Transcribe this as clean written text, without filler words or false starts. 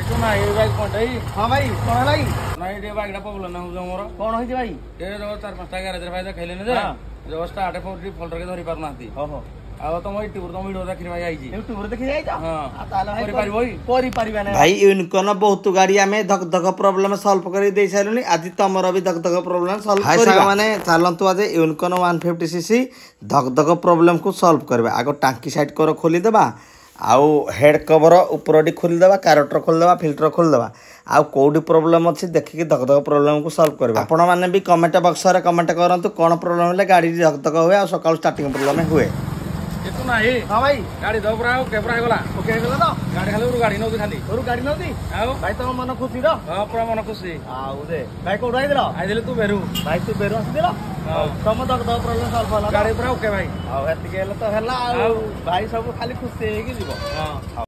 ତୁ ନା ଏ ବାଇକ୍ କଣଟା हाँ भाई कौन है भाई ନା ଏ ବାଇକ୍ଟା ପ୍ରୋବ୍ଲେମ୍ ନା ହଉଛି ମୋର कौन है भाई ଏ ଯୋଉ 4-5ଟା ଗ୍ୟାରେଜରେ ଭାଇ ଦେଖେଇଲେନି ଯେ ଯୋଉ ଷ୍ଟାର୍ଟ ଫଲ୍ଟର ଧରି ପାରୁନାହାନ୍ତି ओहो ଆଉ ତମ ୟୁଟ୍ୟୁବରୁ ତମ ଭିଡିଓ ଦେଖିନି ଭାଇ ଆଇଛି यूट्यूब रे देखि जाई जा ହଁ ताले भाई କରିପାରିବ କି? कोरी परिबा नै भाई यूनिकॉर्न बहुत गाड़ी आमे धक धक प्रॉब्लम सॉल्व कर दे सारुनी आज तमर भी धक धक प्रॉब्लम सॉल्व कर भाई माने चलंतु आज यूनिकॉर्न 150 सीसी धक धक प्रॉब्लम को सॉल्व करबे आगो टांकी साइड कर खोली देबा आउ हेड कवर ऊपर खोली देबा कैरेक्टर खोली देबा फिल्टर खोली देबा आउ कोडी प्रॉब्लम अछि देखि धक धक प्रॉब्लम को सॉल्व करबा आपण माने भी कमेंट बॉक्स रे कमेंट करंतु कोन प्रॉब्लम ले गाड़ी धक धक होए आ सकाळ स्टार्टिंग प्रॉब्लम हुए ଏ ତୁ ନାହିଁ हां भाई ଗାଡି ଦବ ପୁରା ଓକେ ପୁରା ହେଇଗଲା ओके गला तो ଗାଡି ଖାଲି ଉରୁ ଗାଡି ନଉଛି ଖାଲି और गाड़ी नदी ଆଉ भाई तो मन खुशी रो ହଁ ପୁରା ମନ ଖୁସି आउ दे भाई कोड आइ दिलो ଆଇଦେଲେ ତୁ ବେରୁ भाई तू बेरो आसी दिलो तम दक दक प्रॉब्लम सॉल्व होला ଗାଡି ପୁରା ଓକେ ଭାଇ आउ एति गेले तो हला आउ भाई सब खाली खुशी हे कि जीवो ହଁ